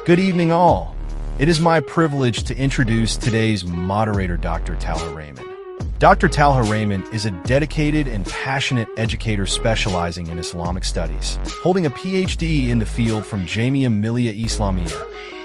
Good evening, all. It is my privilege to introduce today's moderator, Dr. Talha Rahman. Dr. Talha Rahman is a dedicated and passionate educator specializing in Islamic studies, holding a PhD in the field from Jamia Millia Islamia,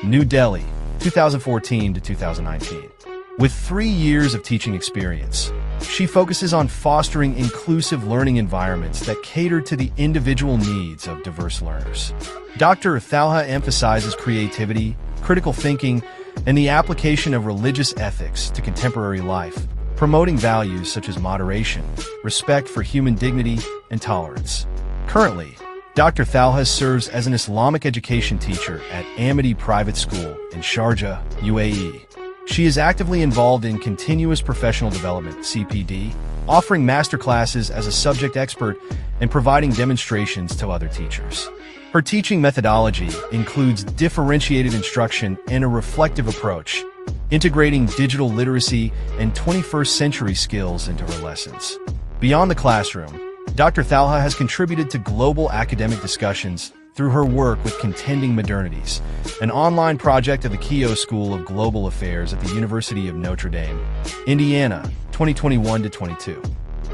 New Delhi, 2014 to 2019. With 3 years of teaching experience, she focuses on fostering inclusive learning environments that cater to the individual needs of diverse learners. Dr. Talha emphasizes creativity, critical thinking, and the application of religious ethics to contemporary life, promoting values such as moderation, respect for human dignity, and tolerance. Currently, Dr. Talha serves as an Islamic education teacher at Amity Private School in Sharjah, UAE. She is actively involved in continuous professional development, CPD, offering masterclasses as a subject expert and providing demonstrations to other teachers. Her teaching methodology includes differentiated instruction and a reflective approach, integrating digital literacy and 21st century skills into her lessons. Beyond the classroom, Dr. Talha has contributed to global academic discussions through her work with Contending Modernities, an online project of the Keough School of Global Affairs at the University of Notre Dame, Indiana, 2021 to 22.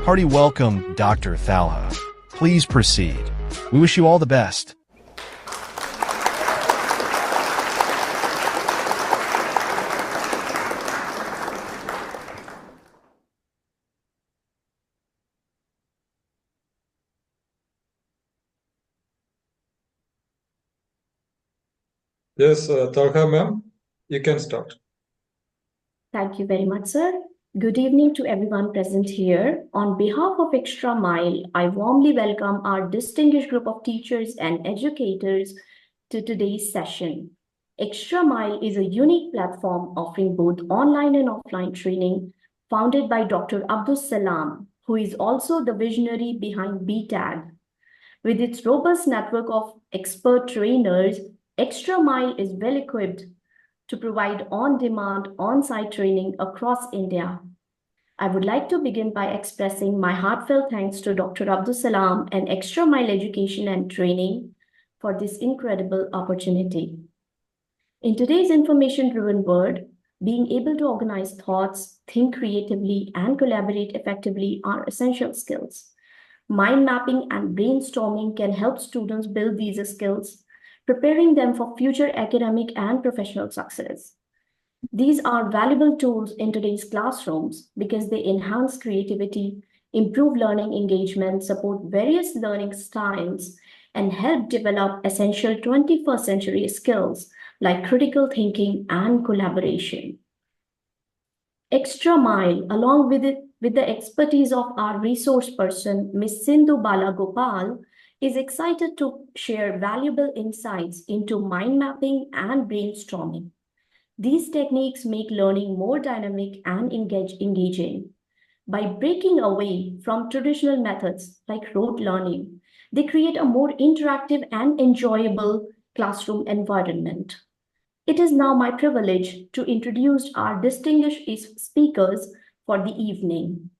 Hearty welcome, Dr. Talha. Please proceed. We wish you all the best. Yes, Talha ma'am, you can start. Thank you very much, sir. Good evening to everyone present here. On behalf of Extra Mile, I warmly welcome our distinguished group of teachers and educators to today's session. Extra Mile is a unique platform offering both online and offline training, founded by Dr. Abdus Salam, who is also the visionary behind BTAG. With its robust network of expert trainers, Extra Mile is well equipped to provide on-demand, on-site training across India. I would like to begin by expressing my heartfelt thanks to Dr. Abdus Salam and Extra Mile Education and Training for this incredible opportunity. In today's information-driven world, being able to organize thoughts, think creatively, and collaborate effectively are essential skills. Mind mapping and brainstorming can help students build these skills, preparing them for future academic and professional success. These are valuable tools in today's classrooms because they enhance creativity, improve learning engagement, support various learning styles, and help develop essential 21st century skills like critical thinking and collaboration. Extra Mile, along with the expertise of our resource person, Ms. Sindhu Balagopal, is excited to share valuable insights into mind mapping and brainstorming. These techniques make learning more dynamic and engaging. By breaking away from traditional methods like rote learning, they create a more interactive and enjoyable classroom environment. It is now my privilege to introduce our distinguished speakers for the evening.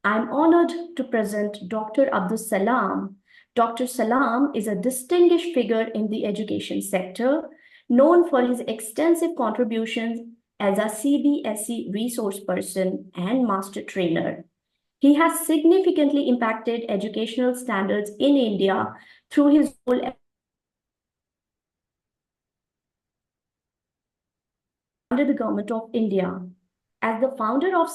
I am honored to present Dr. Abdus Salam. Dr. Salam is a distinguished figure in the education sector, known for his extensive contributions as a CBSE resource person and master trainer. He has significantly impacted educational standards in India through his role under the Government of India. As the founder and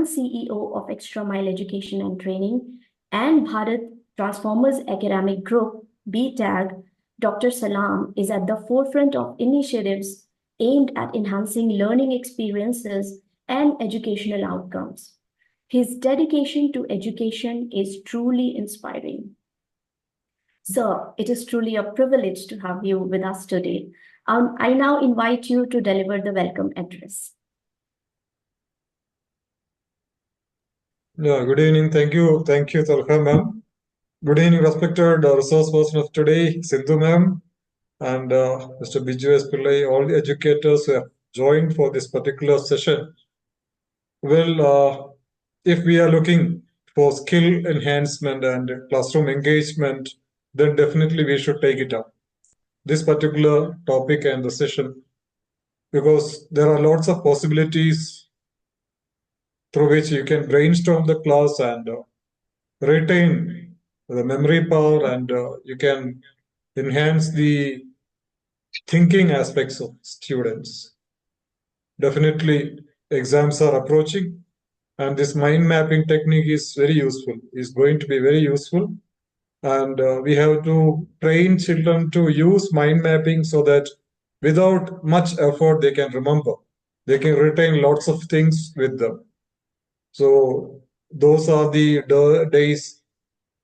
CEO of Extra Mile Education and Training and Bharat Transformers Academic Group, BTAG, Dr. Salam is at the forefront of initiatives aimed at enhancing learning experiences and educational outcomes. His dedication to education is truly inspiring. Sir, it is truly a privilege to have you with us today. I now invite you to deliver the welcome address. Yeah, good evening. Thank you, Talha ma'am. Good evening, respected resource person of today, Sindhu ma'am, and Mr. Biju S. Pillai, all the educators who have joined for this particular session. Well, if we are looking for skill enhancement and classroom engagement, then definitely we should take it up. this particular topic and the session, because there are lots of possibilities through which you can brainstorm the class and retain the memory power, and you can enhance the thinking aspects of students. Definitely, exams are approaching, and this mind mapping technique is very useful, is going to be very useful. And we have to train children to use mind mapping so that without much effort, they can remember. They can retain lots of things with them. So those are the days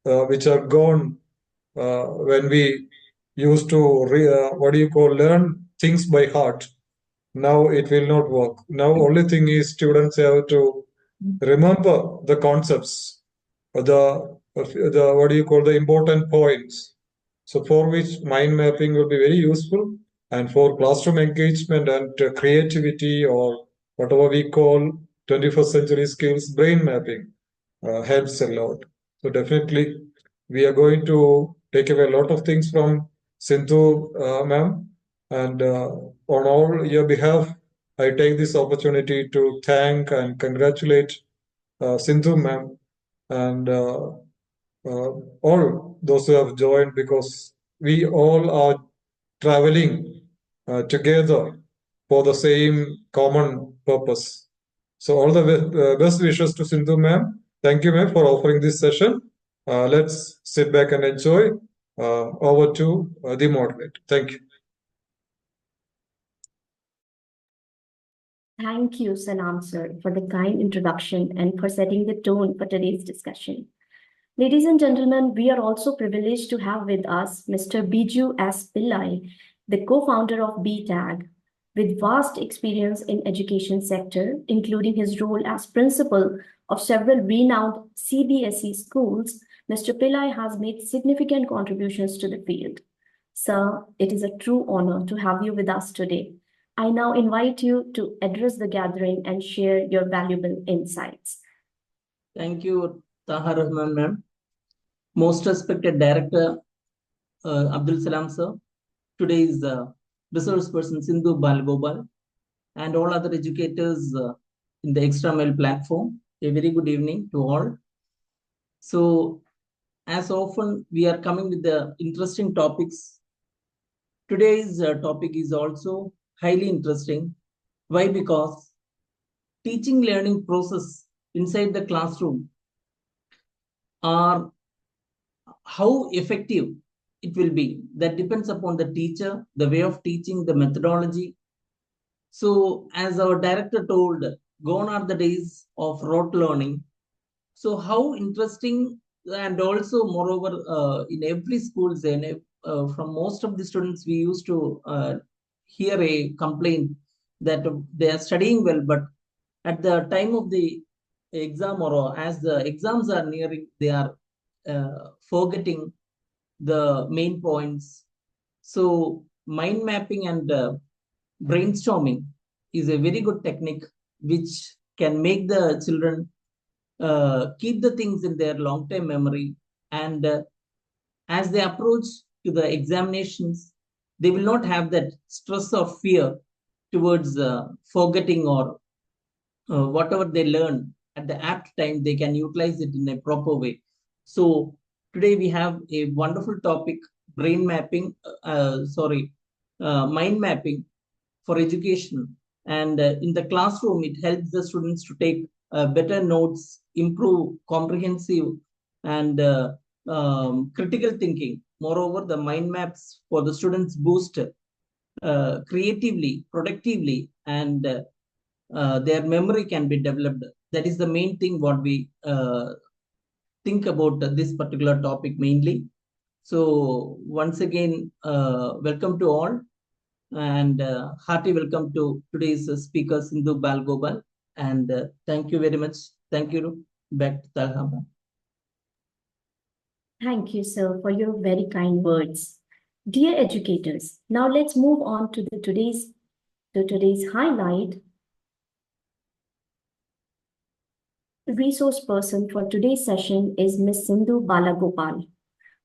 which are gone when we used to learn things by heart. Now it will not work. Now only thing is students have to remember the concepts, the the important points. So for which mind mapping will be very useful, and for classroom engagement and creativity, or whatever we call 21st century skills, brain mapping helps a lot. So definitely we are going to take away a lot of things from Sindhu ma'am, and on all your behalf, I take this opportunity to thank and congratulate Sindhu ma'am and all those who have joined, because we all are traveling together for the same common purpose. So all the best wishes to Sindhu ma'am. Thank you ma'am for offering this session. Let's sit back and enjoy. Over to the moderator. Thank you. Thank you, Sanam sir, for the kind introduction and for setting the tone for today's discussion. Ladies and gentlemen, we are also privileged to have with us Mr. Biju S. Pillai, the co-founder of BTAG, with vast experience in education sector, including his role as principal of several renowned CBSE schools. Mr. Pillai has made significant contributions to the field. Sir, it is a true honor to have you with us today. I now invite you to address the gathering and share your valuable insights. Thank you, Taha Rahman ma'am. Most respected Director Abdul Salam sir, today's resource person Sindhu Balgobal, and all other educators in the Extra Mile platform. A very good evening to all. So, as often, we are coming with the interesting topics. Today's topic is also highly interesting. Why? Because teaching learning process inside the classroom are how effective it will be. That depends upon the teacher, the way of teaching, the methodology. So as our director told, gone are the days of rote learning. So how interesting, and also moreover in every school, from most of the students, we used to hear a complaint that they are studying well, but at the time of the exam, or as the exams are nearing, they are forgetting the main points. So mind mapping and brainstorming is a very good technique which can make the children keep the things in their long-term memory, and as they approach to the examinations, they will not have that stress or fear towards forgetting, or whatever they learn at the apt time, they can utilize it in a proper way. So today we have a wonderful topic, mind mapping for education. And in the classroom, it helps the students to take better notes, improve comprehensive and critical thinking. Moreover, the mind maps for the students boost creatively, productively, and their memory can be developed. That is the main thing what we think about this particular topic mainly. So once again, welcome to all, and hearty welcome to today's speaker Sindhu Balgobal, and thank you very much. Thank you. Back to Talha. Thank you, sir, for your very kind words. Dear educators, now let's move on to today's highlight. The resource person for today's session is Ms. Sindhu Balagopal,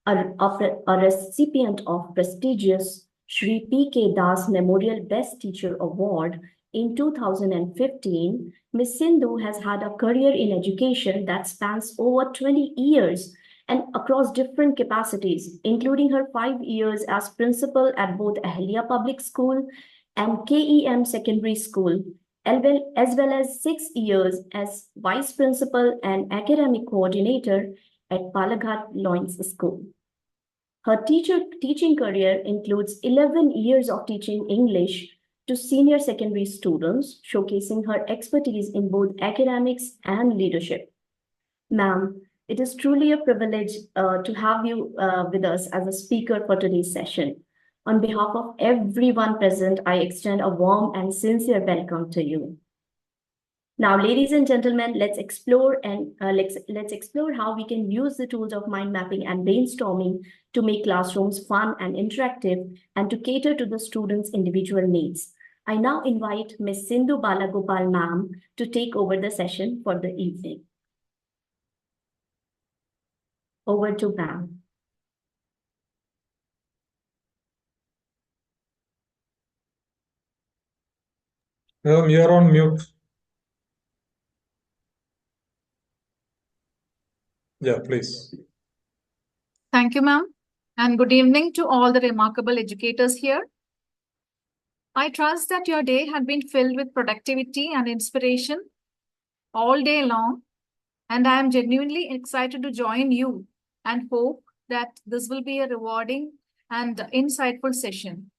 a recipient of prestigious Shri P.K. Das Memorial Best Teacher Award in 2015, Ms. Sindhu has had a career in education that spans over 20 years and across different capacities, including her 5 years as principal at both Ahlia Public School and KEM Secondary School, as well as 6 years as vice principal and academic coordinator at Palaghat Loins School. Her teaching career includes 11 years of teaching English to senior secondary students, showcasing her expertise in both academics and leadership. Ma'am, it is truly a privilege to have you with us as a speaker for today's session. On behalf of everyone present, I extend a warm and sincere welcome to you. Now, ladies and gentlemen, let's explore how we can use the tools of mind mapping and brainstorming to make classrooms fun and interactive and to cater to the students' individual needs. I now invite Ms. Sindhu Balagopal ma'am to take over the session for the evening. Over to ma'am. Ma'am, you're on mute. Yeah, please. Thank you, ma'am. And good evening to all the remarkable educators here. I trust that your day had been filled with productivity and inspiration all day long. And I am genuinely excited to join you and hope that this will be a rewarding and insightful session.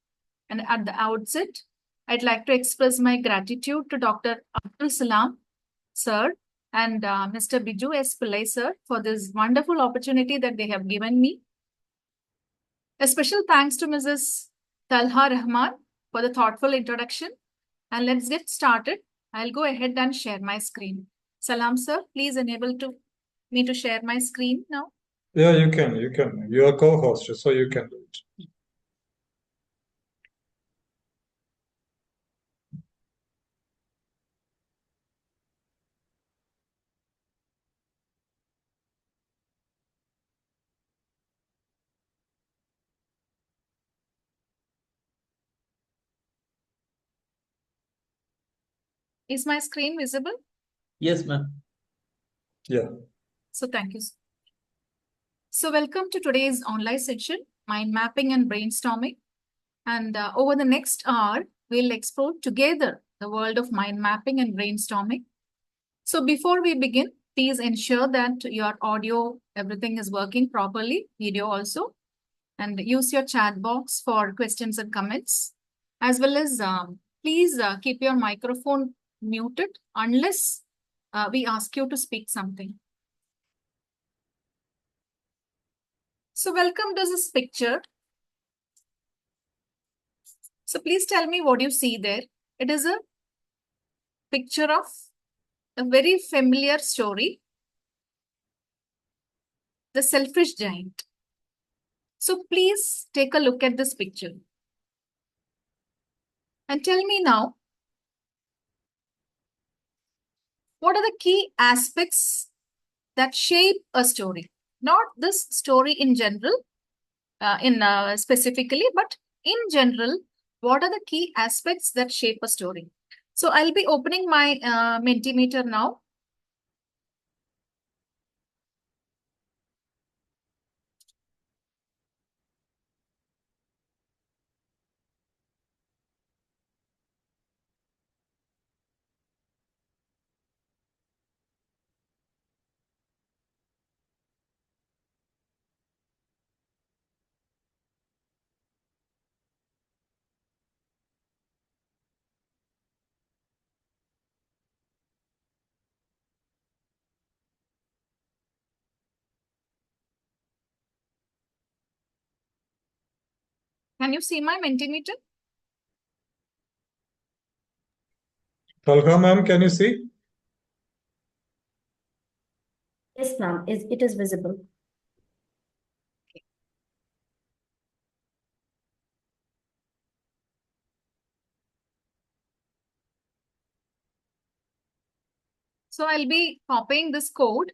And at the outset, I'd like to express my gratitude to Dr. Abdul Salam, sir, and Mr. Biju S. Pillai, sir, for this wonderful opportunity that they have given me. A special thanks to Mrs. Talha Rahman for the thoughtful introduction. And let's get started. I'll go ahead and share my screen. Salam, sir, please enable me to share my screen now. Yeah, you can. You are co-host, so you can do it. Is my screen visible? Yes, ma'am. Yeah. So thank you. So welcome to today's online session, mind mapping and brainstorming. And over the next hour, we'll explore together the world of mind mapping and brainstorming. So before we begin, please ensure that your audio, everything is working properly, video also, and use your chat box for questions and comments, as well as please keep your microphone muted unless we ask you to speak something. So welcome to this picture. So please tell me what you see there. It is a picture of a very familiar story, The Selfish Giant. So please take a look at this picture. And tell me now, what are the key aspects that shape a story? Not this story in general, specifically, but in general, what are the key aspects that shape a story? So I'll be opening my Mentimeter now. Can you see my Mentimeter? Talha ma'am, can you see? Yes, ma'am, it is visible. So I'll be copying this code.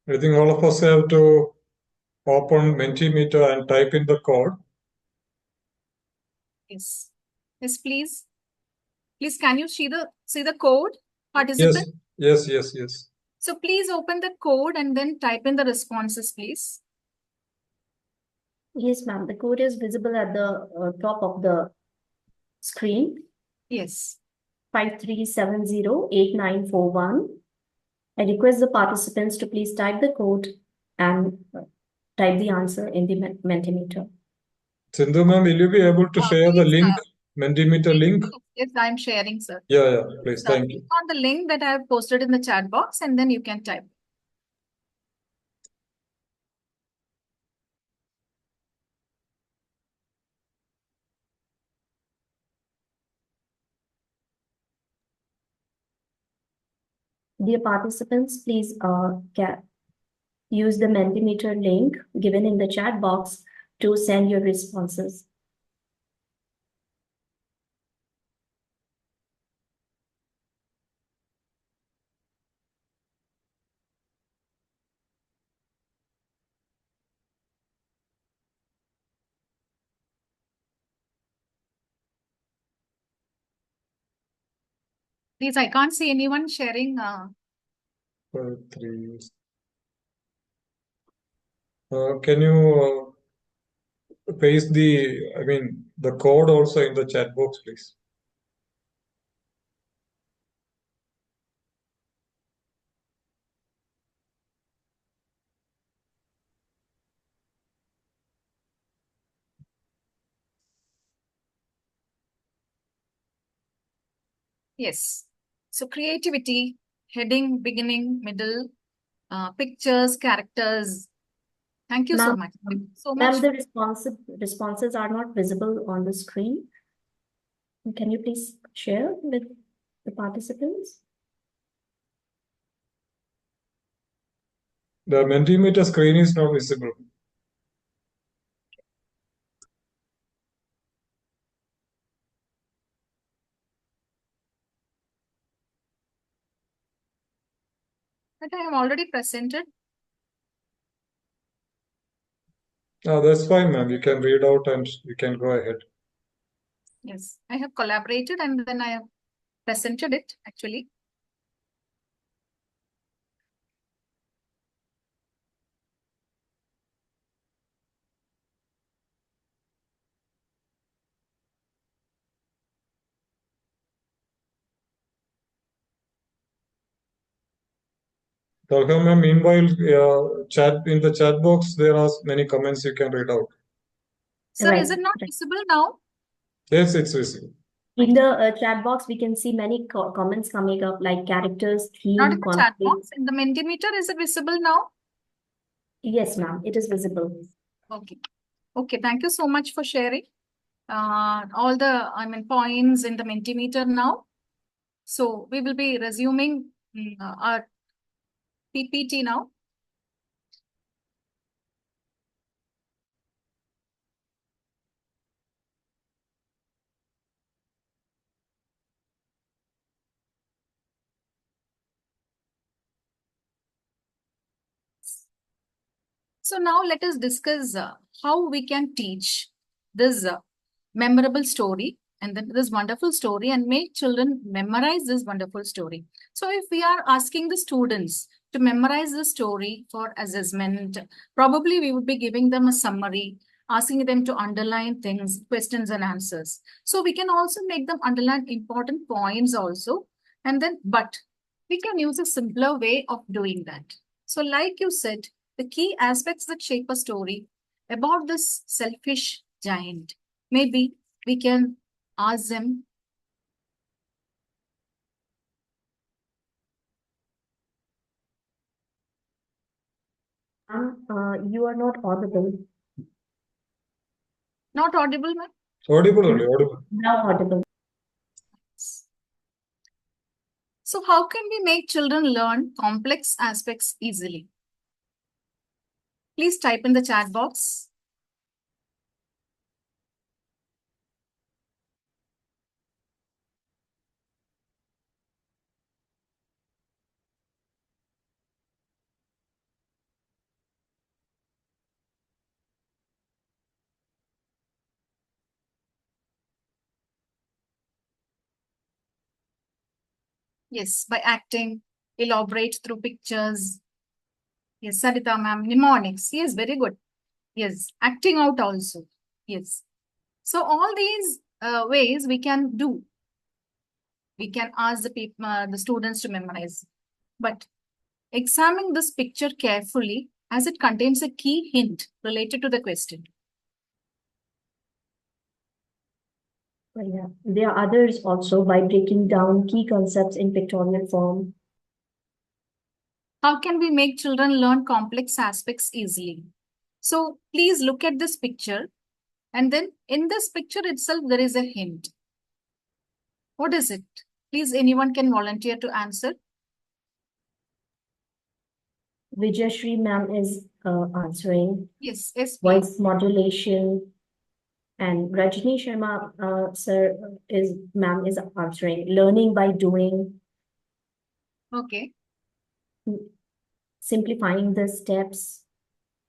I think all of us have to open Mentimeter and type in the code. Yes. Yes, please. Please, can you see the code, participant? Yes. So please open the code and then type in the responses, please. Yes, ma'am. The code is visible at the top of the screen. Yes. 53708941. I request the participants to please type the code and type the answer in the Mentimeter. Sindhu ma'am, will you be able to share the link, Mentimeter link? Yes, I'm sharing, sir. Yeah, please. Thank you. Click on the link that I have posted in the chat box and then you can type. Dear participants, please use the Mentimeter link given in the chat box to send your responses. Please, I can't see anyone sharing. Can you paste the code also in the chat box, please? Yes. So creativity, heading, beginning, middle, pictures, characters. Thank you so much. Thank you so much. Ma'am, the responses are not visible on the screen. Can you please share with the participants? The Mentimeter screen is not visible. But I have already presented. That's fine, ma'am. You can read out and you can go ahead. Yes, I have collaborated and then I have presented it actually. Talha ma'am, meanwhile, in the chat box, there are many comments you can read out. Sir, Right. is it not visible now? Yes, it's visible. In the chat box, we can see many comments coming up like characters, theme, Not in the chat conflict. box. In the Mentimeter, is it visible now? Yes, ma'am, it is visible. Okay. Okay, thank you so much for sharing all the points in the Mentimeter now. So we will be resuming our PPT now. So now let us discuss how we can teach this memorable story and then this wonderful story and make children memorize this wonderful story. So if we are asking the students to memorize the story for assessment, probably we would be giving them a summary, asking them to underline things, questions and answers. So we can also make them underline important points also. And then, but we can use a simpler way of doing that. So like you said, the key aspects that shape a story about this selfish giant. Maybe we can ask them. You are not audible. Not audible, ma'am? Audible only, audible. Now audible. So how can we make children learn complex aspects easily? Please type in the chat box. Yes, by acting, elaborate through pictures. Yes, Sarita ma'am, mnemonics. Yes, very good. Yes, acting out also. Yes. So all these ways we can do. We can ask the people, the students to memorize. But examine this picture carefully as it contains a key hint related to the question. Well, yeah. There are others also by breaking down key concepts in pictorial form. How can we make children learn complex aspects easily? So please look at this picture, and then in this picture itself, there is a hint. What is it? Please, anyone can volunteer to answer. Vijayashree ma'am is answering. Yes, yes, please. Voice modulation. And Rajni Sharma sir is ma'am is answering. Learning by doing. Okay. Simplifying the steps.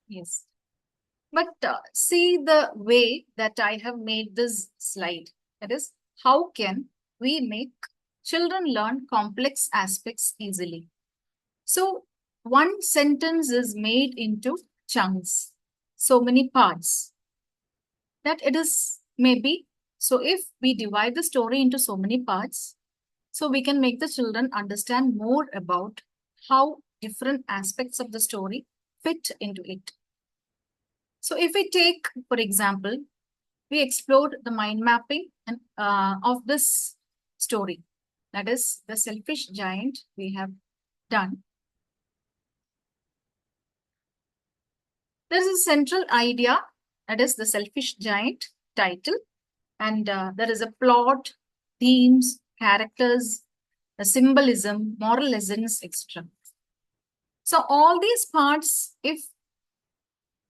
Yes. But see the way that I have made this slide. That is, how can we make children learn complex aspects easily? So one sentence is made into chunks, so many parts that it is maybe. So if we divide the story into so many parts, so we can make the children understand more about how different aspects of the story fit into it. So if we take, for example, we explored the mind mapping and, of this story. That is the selfish giant we have done. There is a central idea, that is the selfish giant title, and there is a plot, themes, characters, the symbolism, moral lessons, etc. So all these parts, if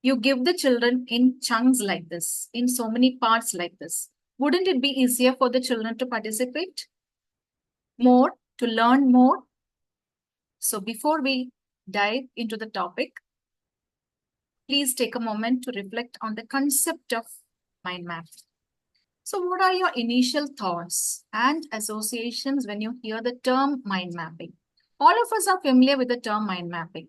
you give the children in chunks like this, in so many parts like this, wouldn't it be easier for the children to participate more, to learn more? So before we dive into the topic, please take a moment to reflect on the concept of mind map. So what are your initial thoughts and associations when you hear the term mind mapping? All of us are familiar with the term mind mapping.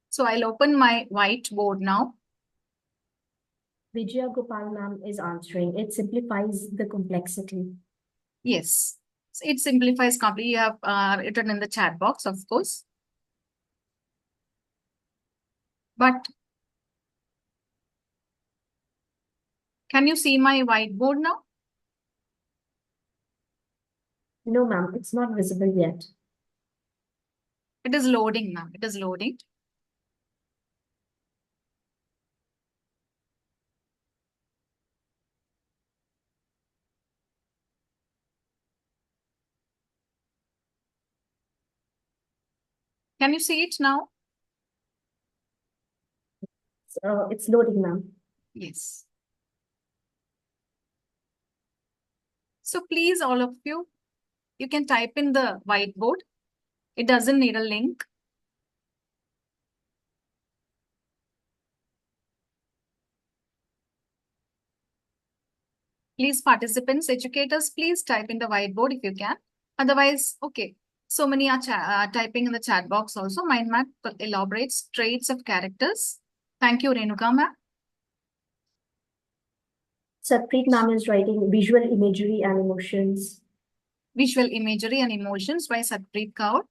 So I'll open my whiteboard now. Vijaya Gopal ma'am is answering. It simplifies the complexity. Yes, it simplifies completely. You have written in the chat box, of course. But can you see my whiteboard now? No, ma'am, it's not visible yet. It is loading now. It is loading. Can you see it now? It's loading, ma'am. Yes. So please, all of you, you can type in the whiteboard. It doesn't need a link. Please, participants, educators, please type in the whiteboard if you can. Otherwise, okay. So many are typing in the chat box also. Mind map elaborates traits of characters. Thank you, Renuka ma'am. Satpreet ma'am is writing visual imagery and emotions. Visual imagery and emotions by Satpreet Kaur.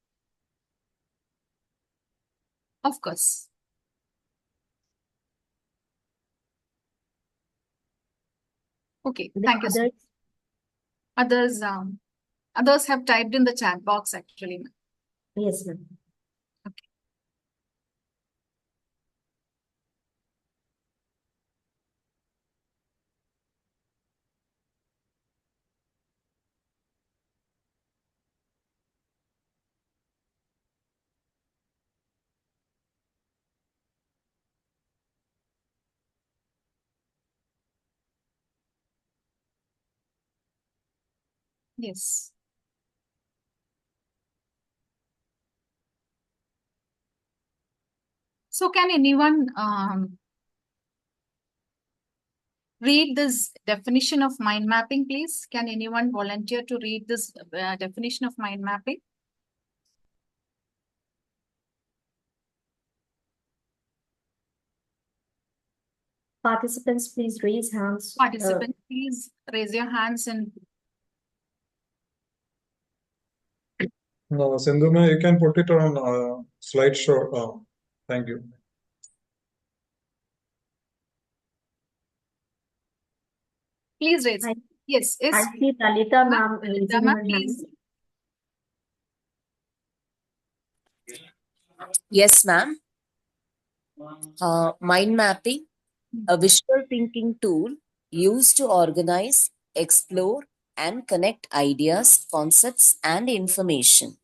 Of course. Okay, thank you. Others have typed in the chat box actually. Yes, ma'am. Okay. Yes. So can anyone read this definition of mind mapping, please? Can anyone volunteer to read this definition of mind mapping? Participants, please raise hands. Participants, please raise your hands and No, Sindhu ma'am, you can put it on slideshow. Thank you. please raise. Yes, I yes. see Lalita ma'am raising Ma'am, her please. hand. Yes, ma'am. Mind mapping, a visual thinking tool used to organize, explore, and connect ideas, concepts, and information.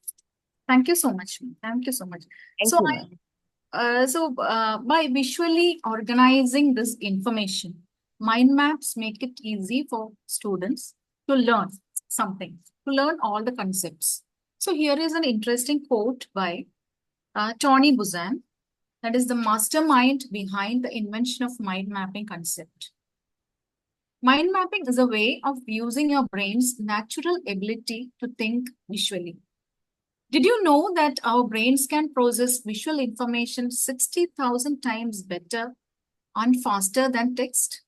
Thank you so much. Thank you so much. Thank So, you, ma'am. by visually organizing this information, mind maps make it easy for students to learn something, to learn all the concepts. So here is an interesting quote by Tony Buzan, that is the mastermind behind the invention of mind mapping concept. Mind mapping is a way of using your brain's natural ability to think visually. Did you know that our brains can process visual information 60,000 times better and faster than text?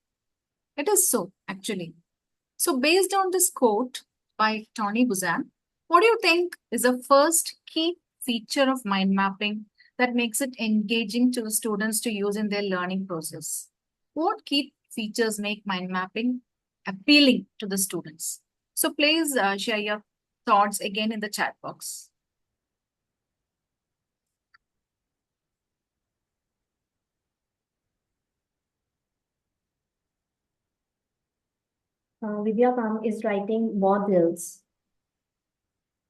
It is so, actually. So, based on this quote by Tony Buzan, what do you think is the first key feature of mind mapping that makes it engaging to the students to use in their learning process? What key features make mind mapping appealing to the students? So, please share your thoughts again in the chat box. Vidya ma'am is writing models,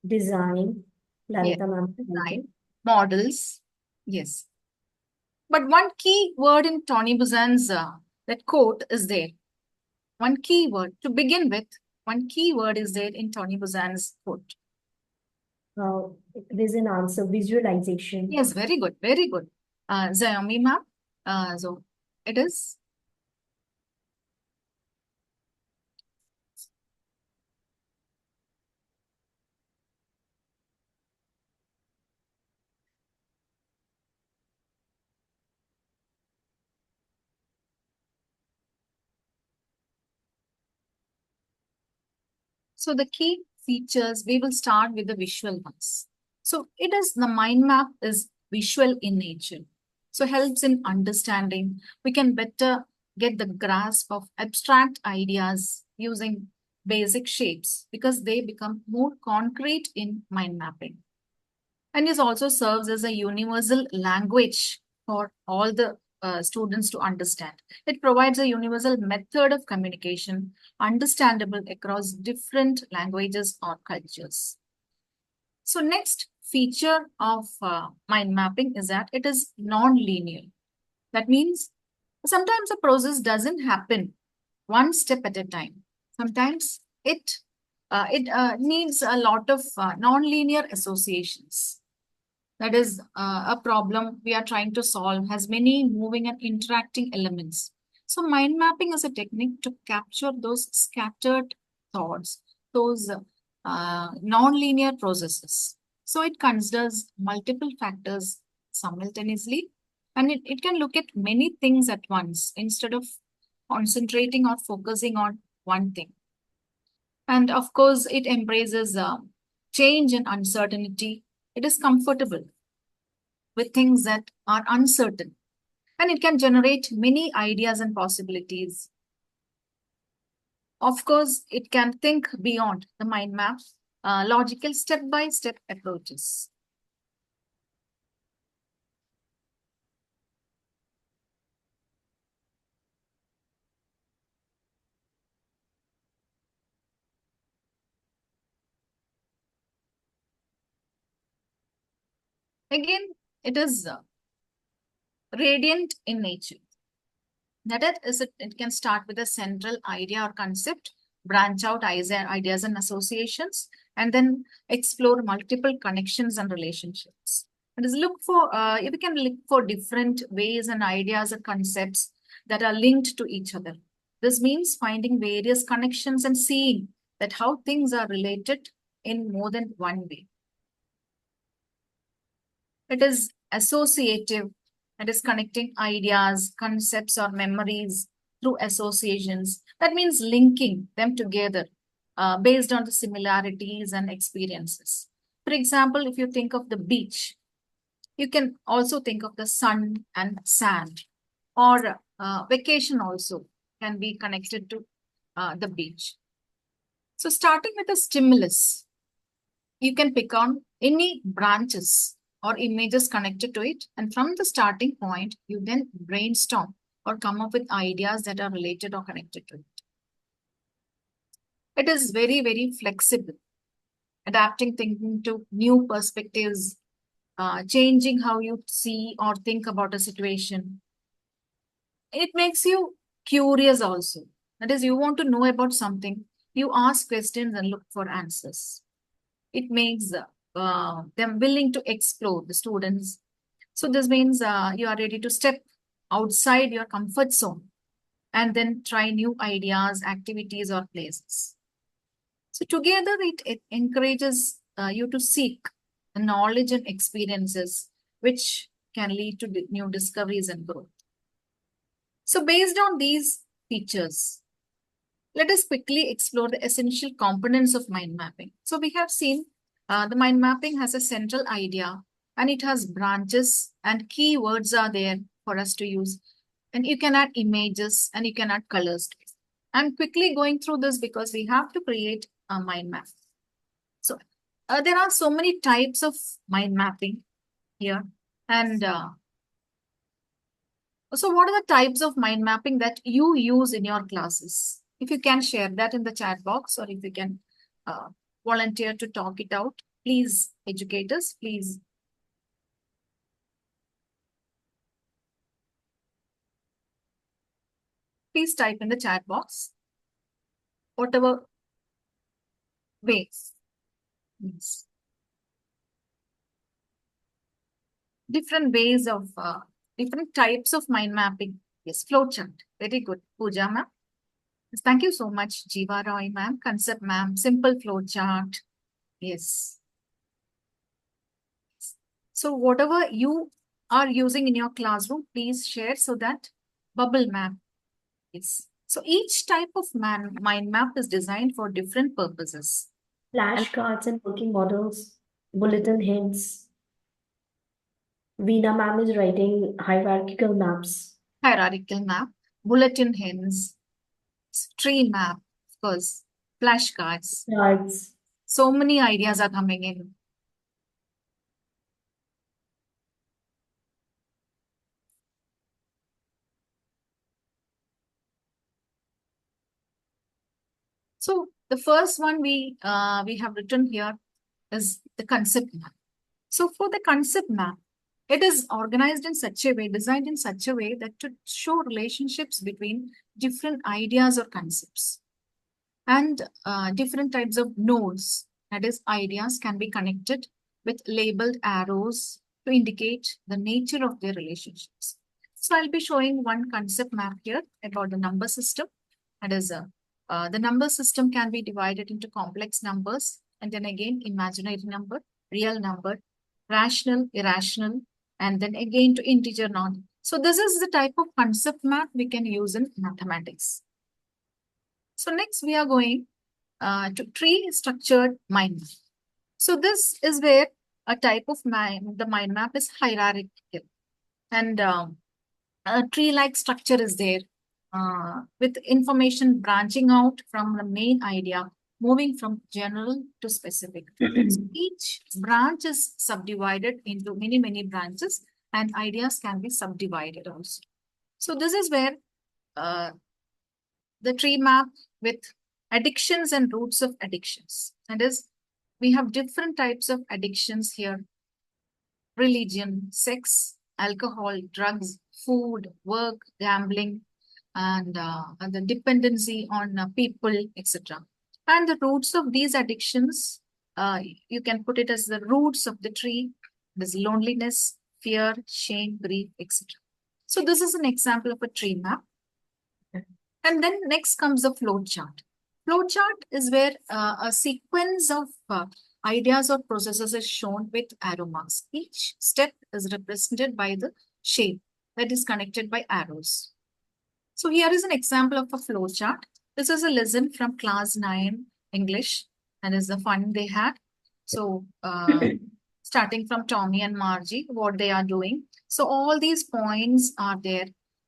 design. Lalita ma'am. Design, models, yes. But one key word in Tony Buzan's that quote is there. One key word to begin with. One key word is there in Tony Buzan's quote. There's an answer, visualization. Yes, very good, very good. Zayomi ma'am, so it is. So the key features, we will start with the visual ones. So it is, the mind map is visual in nature. So helps in understanding. We can better get the grasp of abstract ideas using basic shapes because they become more concrete in mind mapping. And this also serves as a universal language for all the students to understand. It provides a universal method of communication, understandable across different languages or cultures. So next feature of mind mapping is that it is non-linear. That means sometimes a process doesn't happen one step at a time. Sometimes it needs a lot of non-linear associations. That is a problem we are trying to solve, has many moving and interacting elements. So mind mapping is a technique to capture those scattered thoughts, those non-linear processes. So it considers multiple factors simultaneously, and it can look at many things at once instead of concentrating or focusing on one thing. And of course, it embraces change and uncertainty. It is comfortable with things that are uncertain, and it can generate many ideas and possibilities. Of course, it can think beyond the mind map, logical step-by-step approaches. Again, it is radiant in nature. That is, it can start with a central idea or concept branch out ideas and associations, and then explore multiple connections and relationships. And is look for, we can look for different ways and ideas and concepts that are linked to each other. This means finding various connections and seeing that how things are related in more than one way. It is associative. It is connecting ideas, concepts, or memories through associations. That means linking them together based on the similarities and experiences. For example, if you think of the beach, you can also think of the sun and sand, or vacation also can be connected to the beach. So starting with a stimulus, you can pick on any branches or images connected to it. And from the starting point, you then brainstorm or come up with ideas that are related or connected to it. It is very, very flexible, adapting thinking to new perspectives, changing how you see or think about a situation. It makes you curious also. That is, you want to know about something, you ask questions and look for answers. It makes them willing to explore, the students. So this means you are ready to step outside your comfort zone and then try new ideas, activities, or places. So together, it encourages you to seek the knowledge and experiences which can lead to new discoveries and growth. So based on these features, let us quickly explore the essential components of mind mapping. So we have seen the mind mapping has a central idea and it has branches and keywords are there for us to use. And you can add images and you can add colors to it. I'm quickly going through this because we have to create a mind map. So there are so many types of mind mapping here. And so what are the types of mind mapping that you use in your classes? If you can share that in the chat box, or if you can volunteer to talk it out, please, educators, please. Please type in the chat box, whatever ways. Yes. Different ways of, different types of mind mapping. Yes, flowchart. Very good. Pooja ma'am. Yes, thank you so much, Jeeva Roy ma'am. Concept ma'am. Simple flowchart. Yes. So whatever you are using in your classroom, please share so that bubble map. Yes. So each type of mind map is designed for different purposes. Flashcards and working models, bulletin hints. Veena ma'am is writing hierarchical maps. Hierarchical map, bulletin hints, tree map, of course, flashcards. Cards. So many ideas are coming in. So the first one we have written here is the concept map. So for the concept map, it is organized in such a way, designed in such a way that to show relationships between different ideas or concepts. And different types of nodes, that is, ideas can be connected with labeled arrows to indicate the nature of their relationships. So I'll be showing one concept map here about the number system. That is, the number system can be divided into complex numbers and then again imaginary number, real number, rational, irrational, and then again to integer non. So this is the type of concept map we can use in mathematics. So next we are going to tree structured mind map. So this is where a type of the mind map is hierarchical, and a tree-like structure is there with information branching out from the main idea, moving from general to specific. So each branch is subdivided into many branches, and ideas can be subdivided also. So this is where the tree map with addictions and roots of addictions. That is, we have different types of addictions here: religion, sex, alcohol, drugs, food, work, gambling, and the dependency on people, etc. And the roots of these addictions, you can put it as the roots of the tree. There's loneliness, fear, shame, grief, etc. So this is an example of a tree map. And then next comes the flow chart. Flow chart is where a sequence of ideas or processes is shown with arrow marks. Each step is represented by the shape that is connected by arrows. So here is an example of a flow chart. This is a lesson from class 9 English, and is the fun they had. So starting from Tommy and Margie, what they are doing. So all these points are there,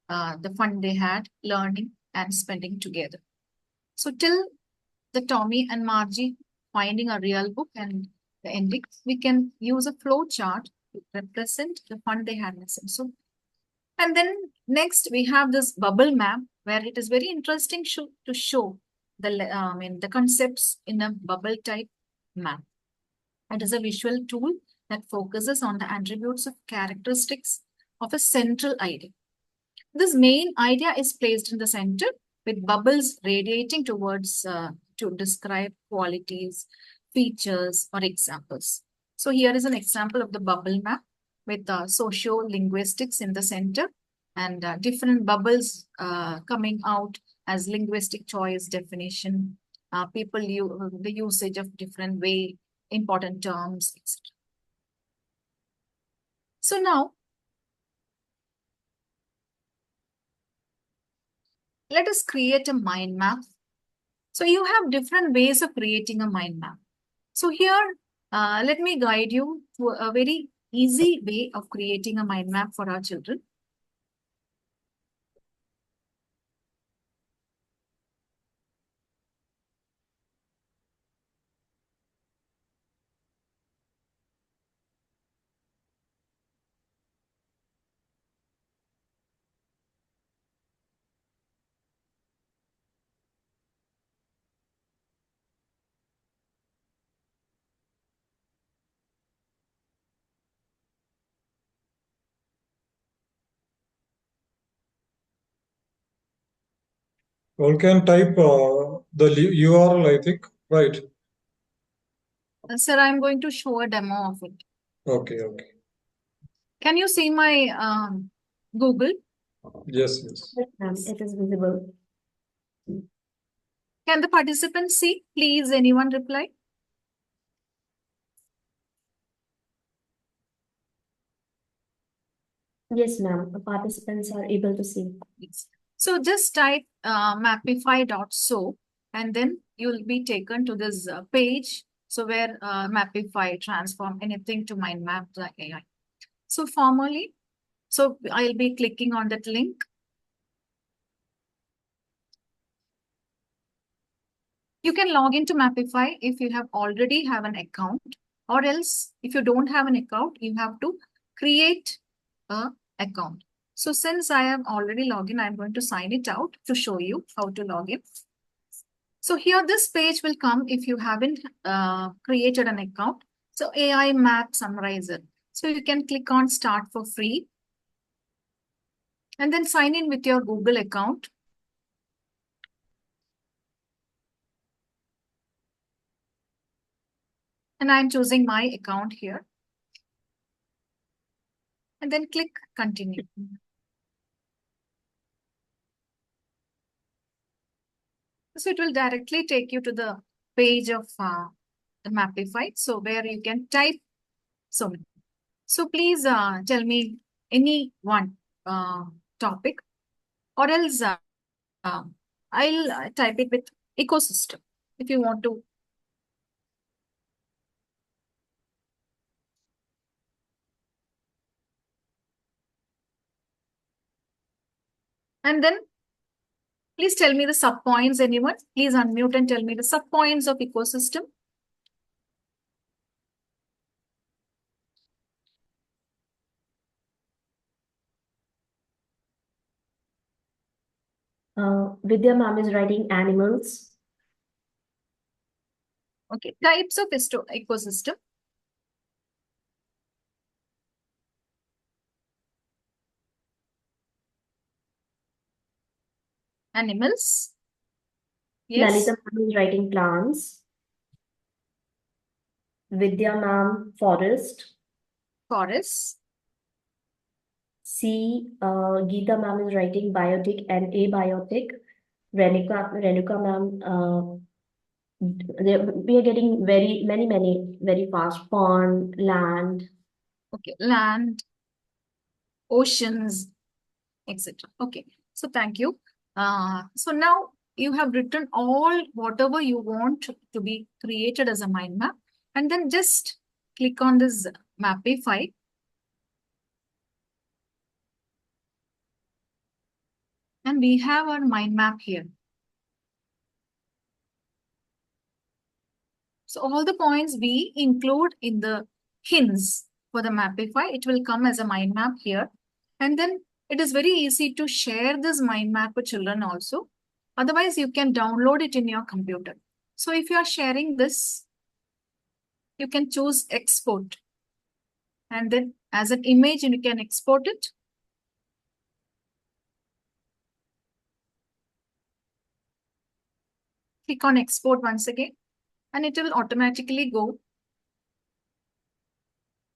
the fun they had, learning and spending together. So till the Tommy and Margie finding a real book and the ending, we can use a flow chart to represent the fun they had listened. So, and then next we have this bubble map where it is very interesting to show the concepts in a bubble type map. It is a visual tool that focuses on the attributes of characteristics of a central idea. This main idea is placed in the center with bubbles radiating towards to describe qualities, features, or examples. So here is an example of the bubble map with socio-linguistics in the center and different bubbles coming out as linguistic choice, definition, the usage of different way, important terms, etc. So now, let us create a mind map. So you have different ways of creating a mind map. So here, let me guide you to a very easy way of creating a mind map for our children. All can type the URL, I think, right? Sir, I'm going to show a demo of it. Okay, okay. Can you see my Google? Yes, yes. Yes, it is visible. Can the participants see? Please, anyone reply? Yes, ma'am. The participants are able to see. Yes. So just type mapify.so and then you'll be taken to this page. So where mapify transform anything to mind map the AI. So formally, so I'll be clicking on that link. You can log into Mapify if you have already have an account, or else if you don't have an account, you have to create a account. So since I have already logged in, I'm going to sign it out to show you how to log in. So here this page will come if you haven't created an account. So AI Map Summarizer. So you can click on Start for free and then sign in with your Google account. And I'm choosing my account here. And then click Continue. So it will directly take you to the page of the Mapify. So where you can type so many. So please tell me any one topic, or else I'll type it with ecosystem if you want to. And then please tell me the subpoints, anyone. Please unmute and tell me the subpoints of ecosystem. Vidya ma'am is writing animals. Okay, types of ecosystem. Animals. Yes. Lalita ma'am is writing plants. Vidya ma'am, forest. Forest. C. Geeta ma'am is writing biotic and abiotic. Renuka ma'am, we are getting many very fast. Pond, land. Okay, land, oceans, etc. Okay, so thank you. So now you have written all whatever you want to be created as a mind map, and then just click on this mapify. And we have our mind map here. So all the points we include in the hints for the mapify, it will come as a mind map here. And then it is very easy to share this mind map with children also. Otherwise, you can download it in your computer. So if you are sharing this, you can choose export. And then as an image, you can export it. Click on export once again, and it will automatically go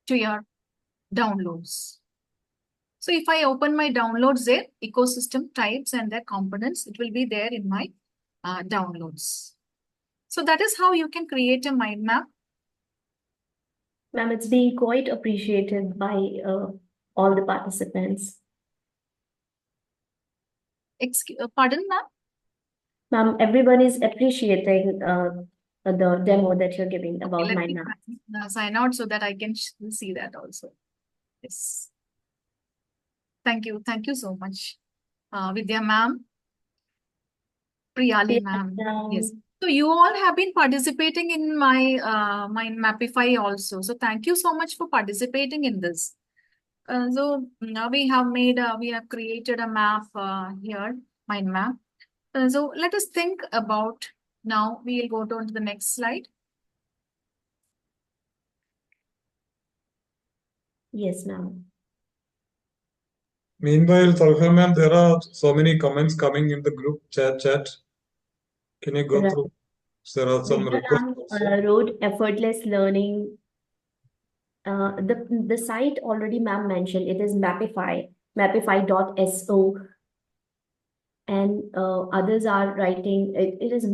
to your downloads. So if I open my downloads there, ecosystem types and their components, it will be there in my downloads. So that is how you can create a mind map. Ma'am, it's being quite appreciated by all the participants. Pardon, ma'am? Ma'am, everyone is appreciating the demo that you're giving about mind map. Sign out so that I can see that also. Yes. Thank you. Thank you so much. Vidya ma'am. Priyali ma'am. Yes. So you all have been participating in my mind mapify also. So thank you so much for participating in this. So now we have created a map here, mind map. So let us think about, now we will go on to the next slide. Yes, ma'am. Meanwhile, Talha ma'am, there are so many comments coming in the group chat. Can you go through? There are some requests. Wrote effortless learning. The site already ma'am mentioned, it is mapify.so. And others are writing, it is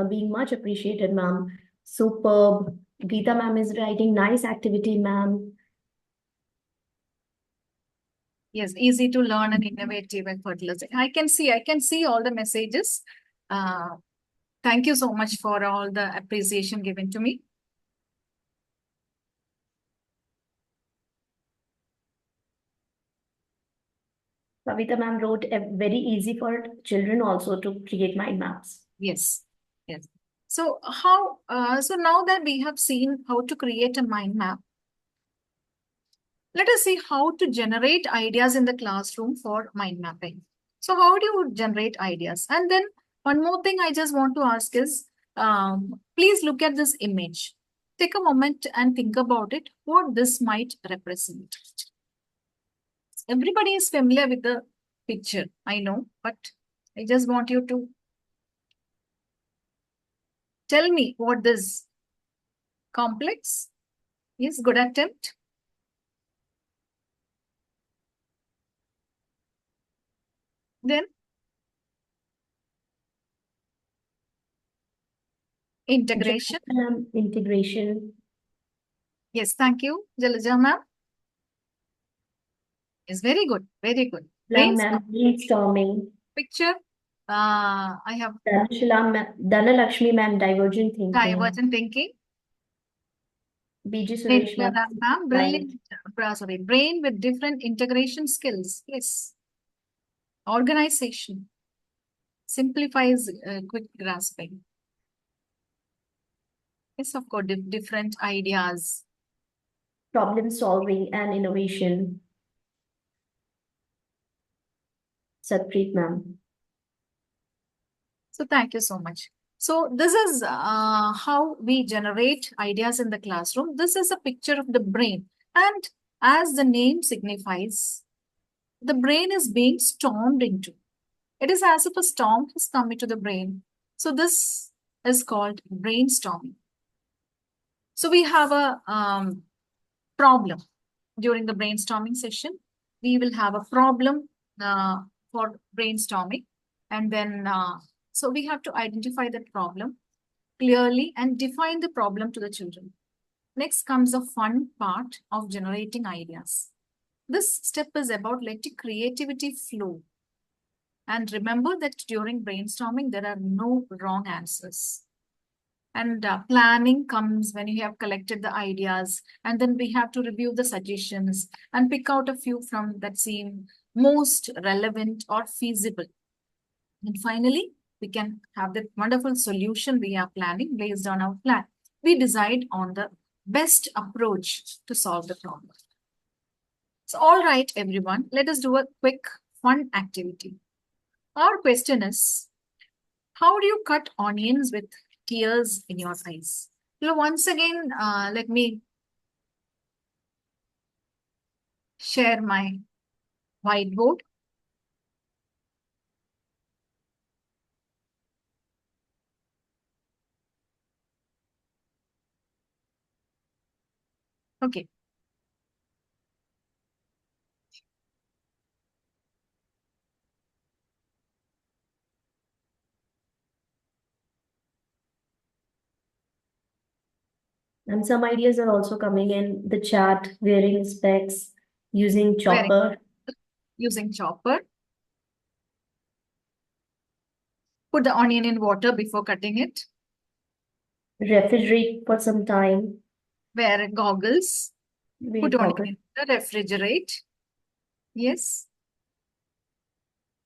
being much appreciated, ma'am. Superb. Geeta ma'am is writing, nice activity, ma'am. Yes, easy to learn and innovative and fertilizer. I can see all the messages. Thank you so much for all the appreciation given to me. Kavita ma'am wrote very easy for children also to create mind maps. Yes, yes. So so now that we have seen how to create a mind map, let us see how to generate ideas in the classroom for mind mapping. So how do you generate ideas? And then one more thing I just want to ask is, please look at this image. Take a moment and think about it, what this might represent. Everybody is familiar with the picture, I know, but I just want you to tell me what this complex is. Good attempt. Then integration. Integration. Yes, thank you, Jalaja ma'am. Is very good, very good. Brainstorming. Picture. I have Dhanalakshmi ma'am, divergent thinking. Divergent thinking. BG Suresh ma'am, brilliant. Sorry, brain with different integration skills. Yes. Organization. Simplifies quick grasping. Yes, of course, different ideas. Problem solving and innovation. Satpreet ma'am. So thank you so much. So this is how we generate ideas in the classroom. This is a picture of the brain. And as the name signifies, the brain is being stormed into. It is as if a storm has come into the brain. So this is called brainstorming. So we have a problem during the brainstorming session. We will have a problem for brainstorming. And then, so we have to identify that problem clearly and define the problem to the children. Next comes the fun part of generating ideas. This step is about letting creativity flow. And remember that during brainstorming, there are no wrong answers. And planning comes when you have collected the ideas, and then we have to review the suggestions and pick out a few from that seem most relevant or feasible. And finally, we can have that wonderful solution we are planning based on our plan. We decide on the best approach to solve the problem. So, all right, everyone, let us do a quick fun activity. Our question is, how do you cut onions with tears in your eyes? So once again, let me share my whiteboard. Okay. And some ideas are also coming in the chat, wearing specs, using chopper. Using chopper. Put the onion in water before cutting it. Refrigerate for some time. Wear goggles. Put Goggles. onion in the refrigerate. Yes.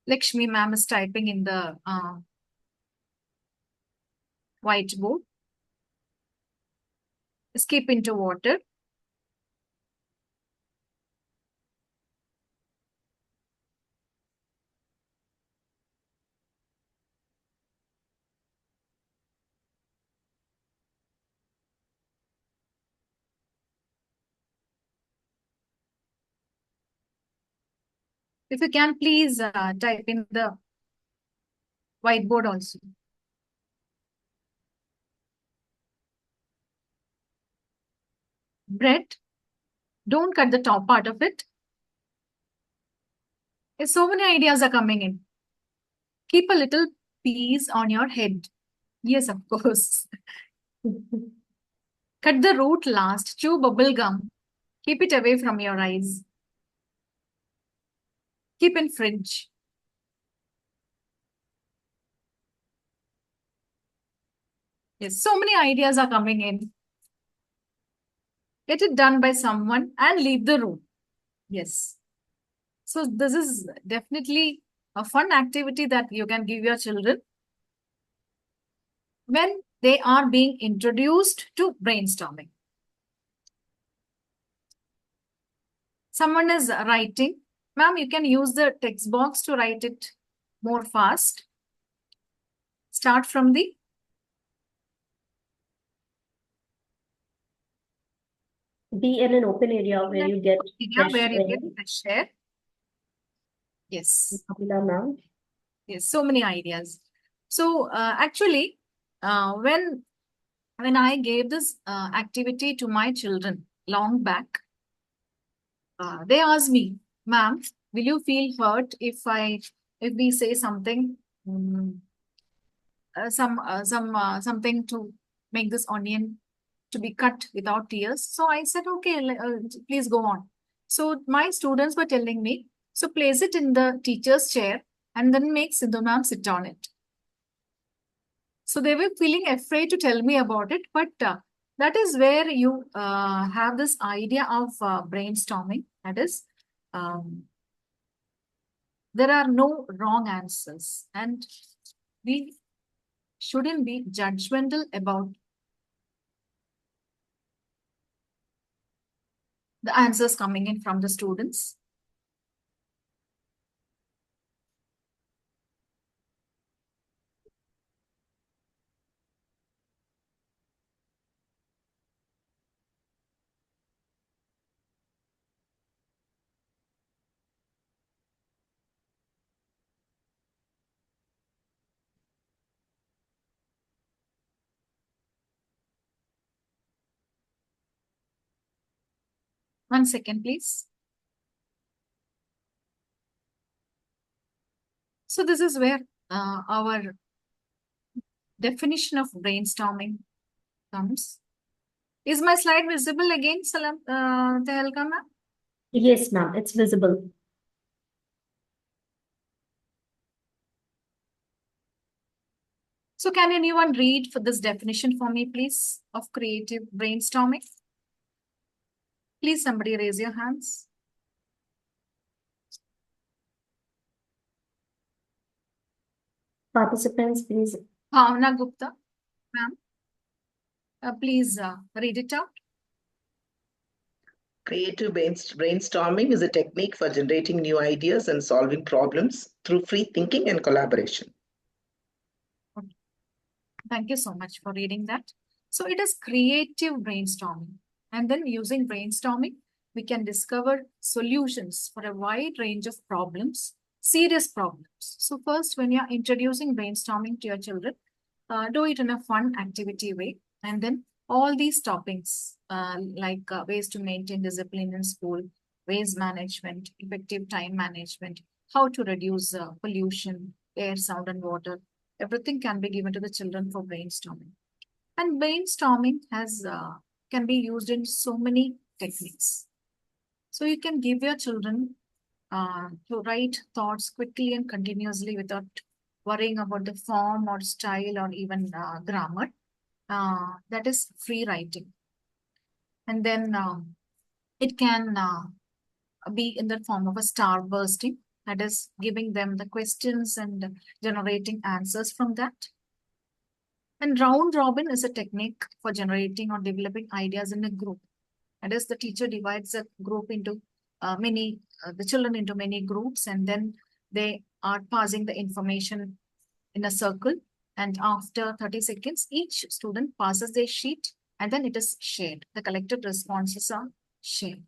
Lakshmi ma'am is typing in the whiteboard. Skip into water. If you can, please type in the whiteboard also. Bread. Don't cut the top part of it. So many ideas are coming in. Keep a little piece on your head. Yes, of course. Cut the root last. Chew bubble gum. Keep it away from your eyes. Keep in fridge. Yes, so many ideas are coming in. Get it done by someone and leave the room. Yes. So this is definitely a fun activity that you can give your children when they are being introduced to brainstorming. Someone is writing. Ma'am, you can use the text box to write it more fast. Start from the be in an open area where you get fresh air. Yes. Ma'am. Yes, so many ideas. So actually, when I gave this activity to my children long back, they asked me, "Ma'am, will you feel hurt if we say something, something to make this onion to be cut without tears?" So I said, "Okay, please go on." So my students were telling me, "So place it in the teacher's chair and then make Sindhu ma'am sit on it." So they were feeling afraid to tell me about it, but that is where you have this idea of brainstorming. That is, there are no wrong answers, and we shouldn't be judgmental about the answers coming in from the students. 1 second, please. So this is where our definition of brainstorming comes. Is my slide visible again, Tehelka ma'am? Yes, ma'am, it's visible. So can anyone read for this definition for me, please, of creative brainstorming? Please, somebody raise your hands. Participants, please. Bhavna Gupta, ma'am. Please read it out. Creative brainstorming is a technique for generating new ideas and solving problems through free thinking and collaboration. Thank you so much for reading that. So it is creative brainstorming. And then using brainstorming, we can discover solutions for a wide range of problems, serious problems. So first, when you're introducing brainstorming to your children, do it in a fun activity way. And then all these topics like ways to maintain discipline in school, waste management, effective time management, how to reduce pollution, air, sound, and water, everything can be given to the children for brainstorming. And brainstorming can be used in so many techniques. So you can give your children to write thoughts quickly and continuously without worrying about the form or style or even grammar. That is free writing. And then it can be in the form of a star bursting, that is giving them the questions and generating answers from that. And round robin is a technique for generating or developing ideas in a group. That is, the teacher divides a group into the children into many groups, and then they are passing the information in a circle. And after 30 seconds, each student passes their sheet and then it is shared. The collected responses are shared.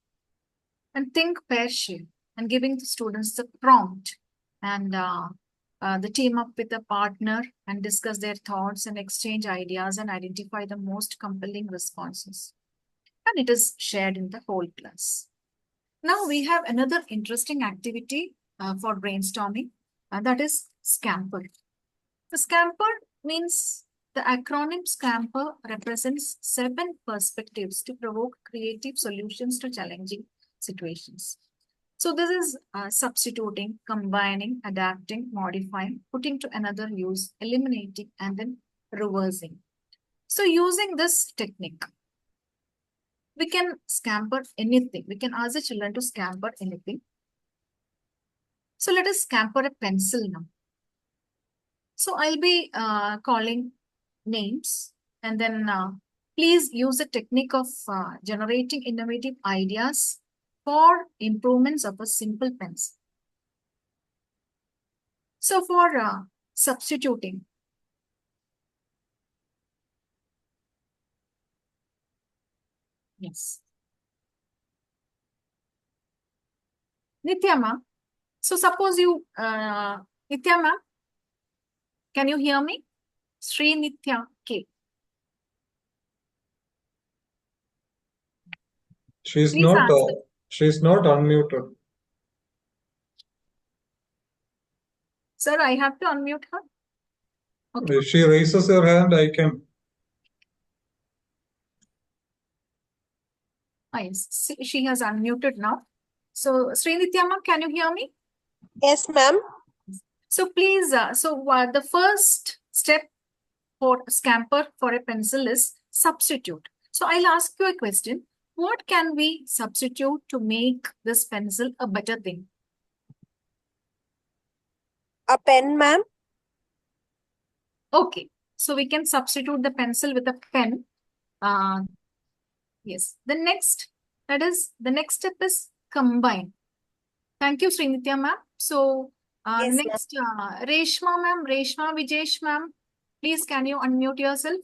And think, pair, share, and giving the students the prompt and the team up with a partner and discuss their thoughts and exchange ideas and identify the most compelling responses. And it is shared in the whole class. Now we have another interesting activity for brainstorming, and that is scamper. The scamper means the acronym scamper represents 7 perspectives to provoke creative solutions to challenging situations. So this is substituting, combining, adapting, modifying, putting to another use, eliminating, and then reversing. So using this technique, we can scamper anything. We can ask the children to scamper anything. So let us scamper a pencil now. So I'll be calling names, and then please use the technique of generating innovative ideas for improvements of a simple pencil. So for substituting, yes, Nitya ma'am. So suppose you, Nitya ma'am, can you hear me? Sri Nitya K. She's Please not answer. she's not unmuted. Sir, I have to unmute her. Okay. If she raises her hand, I can. Yes, she has unmuted now. So Sri Nitya ma'am, can you hear me? Yes, ma'am. So please, the first step for scamper for a pencil is substitute. So I'll ask you a question. What can we substitute to make this pencil a better thing? A pen, ma'am. Okay, so we can substitute the pencil with a pen. Yes, the next step is combine. Thank you, Srinitya ma'am. So Yes, next, Reshma ma'am, Reshma Vijesh ma'am, please can you unmute yourself?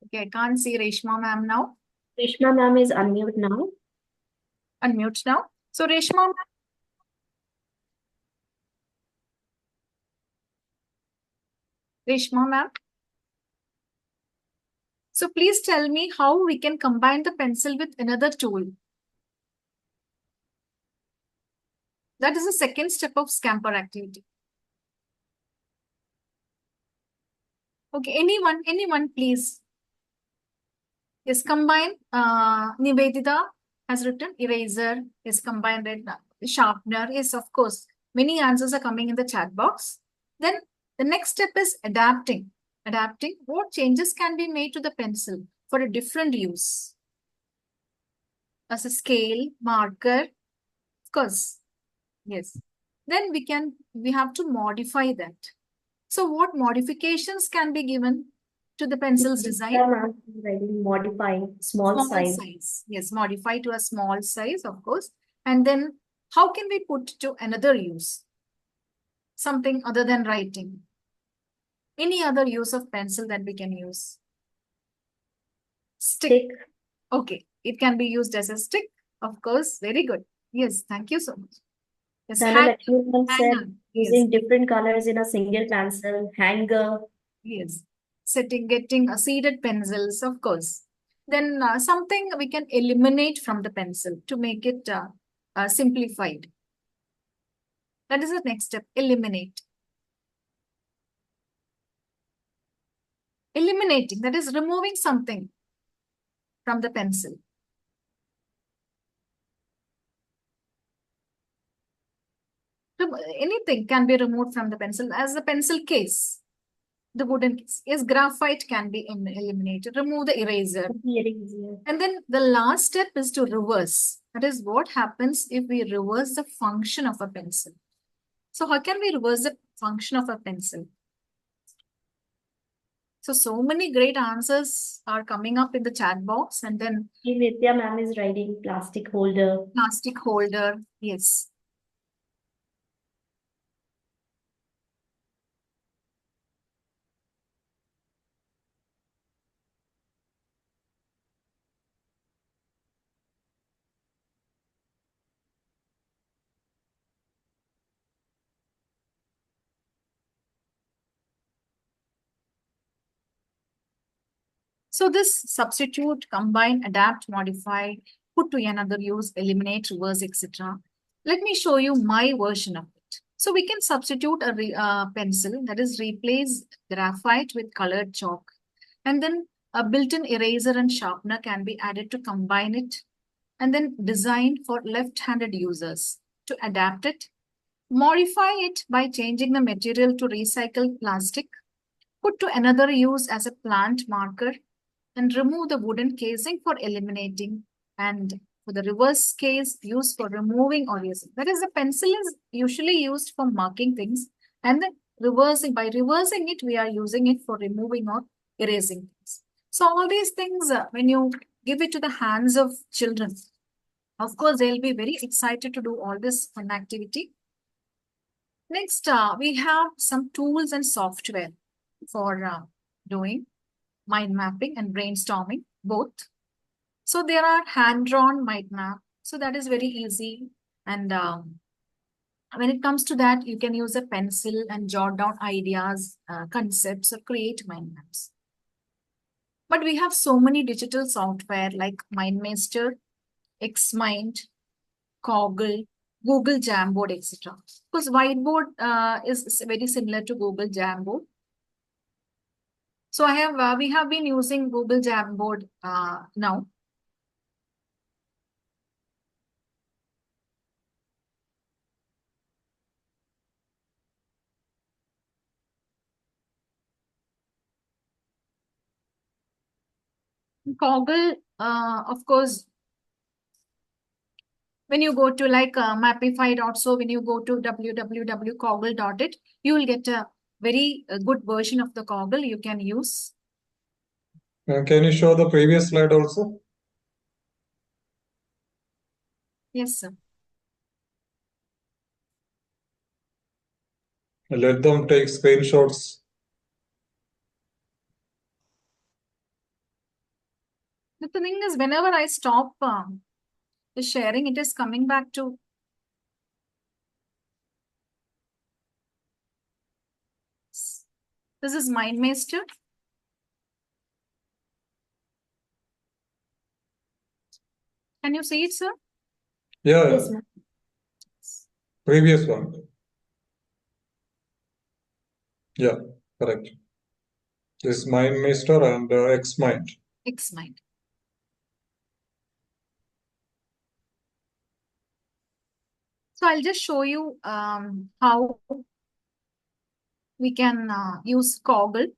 Okay, I can't see Reshma ma'am now. Reshma ma'am is unmute now. Unmute now. So Reshma ma'am, Reshma ma'am. So please tell me how we can combine the pencil with another tool. That is the second step of scamper activity. Okay, anyone please. Yes, combine. Nivedita has written eraser is combined with sharpener. Yes, of course. Many answers are coming in the chat box. Then the next step is adapting. Adapting what changes can be made to the pencil for a different use. As a scale, marker, of course. Yes. Then we have to modify that. So what modifications can be given to the pencil's design? Modify small size. Yes, modify to a small size, of course. And then how can we put to another use? Something other than writing. Any other use of pencil that we can use? Stick. Okay, it can be used as a stick, of course. Very good. Yes, thank you so much. Yes, Said using different colors in a single pencil, hanger. Yes, getting seeded pencils, of course. Then something we can eliminate from the pencil to make it simplified. That is the next step, eliminate. Eliminating, that is removing something from the pencil. Anything can be removed from the pencil as the pencil case. The wooden case. Yes, graphite can be eliminated. Remove the eraser. And then the last step is to reverse. That is what happens if we reverse the function of a pencil. So how can we reverse the function of a pencil? So many great answers are coming up in the chat box. And then Nitya ma'am is writing plastic holder. Plastic holder, yes. So this substitute, combine, adapt, modify, put to another use, eliminate, reverse, etc. Let me show you my version of it. So we can substitute a pencil, that is replace graphite with colored chalk. And then a built-in eraser and sharpener can be added to combine it. And then design for left-handed users to adapt it. Modify it by changing the material to recycled plastic. Put to another use as a plant marker. And remove the wooden casing for eliminating, and for the reverse case used for removing or erasing. That is, the pencil is usually used for marking things, and then by reversing it, we are using it for removing or erasing things. So all these things, when you give it to the hands of children, of course, they'll be very excited to do all this fun activity. Next, we have some tools and software for doing mind mapping and brainstorming, both. So there are hand-drawn mind map. So that is very easy. And when it comes to that, you can use a pencil and jot down ideas, concepts, or create mind maps. But we have so many digital software like MindMaster, XMind, Coggle, Google Jamboard, etc. Because whiteboard is very similar to Google Jamboard. So we have been using Google Jamboard now. Coggle, of course, when you go to like mapify.so, when you go to www.coggle.it, you will get a very good version of the Coggle you can use. Can you show the previous slide also? Yes, sir. Let them take screenshots. The thing is, whenever I stop the sharing, it is coming back to This is MindMaster. Can you see it, sir? Yeah, Yes, ma'am. previous one. Yeah, correct. This is MindMaster and XMind. XMind. So I'll just show you how we can use Coggle.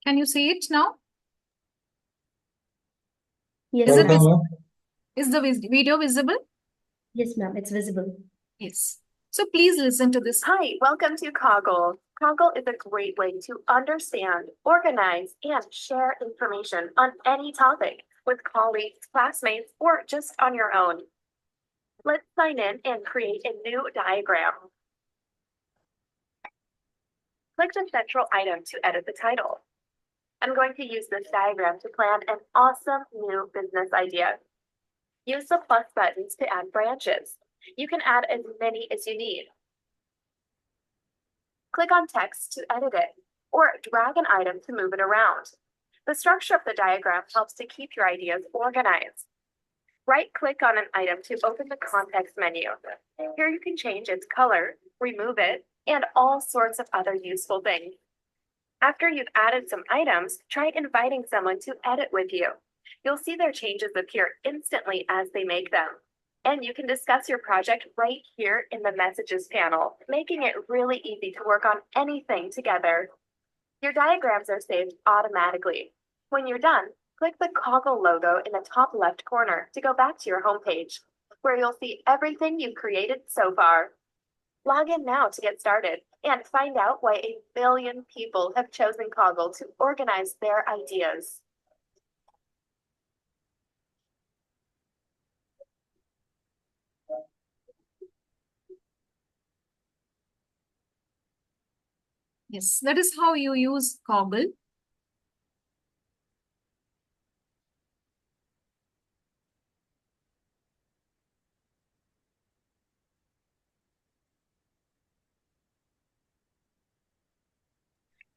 Can you see it now? Yes, Is it Welcome, ma'am. ma'am. Is the video visible? Yes, ma'am. It's visible. Yes. So please listen to this. Hi, welcome to Coggle. Coggle is a great way to understand, organize, and share information on any topic with colleagues, classmates, or just on your own. Let's sign in and create a new diagram. Click the central item to edit the title. I'm going to use this diagram to plan an awesome new business idea. Use the plus buttons to add branches. You can add as many as you need. Click on text to edit it, or drag an item to move it around. The structure of the diagram helps to keep your ideas organized. Right-click on an item to open the context menu. Here you can change its color, remove it, and all sorts of other useful things. After you've added some items, try inviting someone to edit with you. You'll see their changes appear instantly as they make them. And you can discuss your project right here in the Messages panel, making it really easy to work on anything together. Your diagrams are saved automatically. When you're done, click the Coggle logo in the top left corner to go back to your homepage, where you'll see everything you've created so far. Log in now to get started and find out why 1 billion people have chosen Coggle to organize their ideas. Yes, that is how you use Coggle.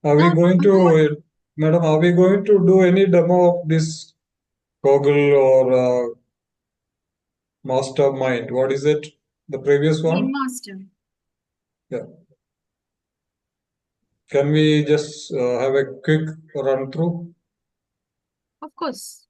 Are we going to, madam, are we going to do any demo of this Google or Mastermind? What is it? The previous one? Master. Yeah. Can we just have a quick run through? Of course.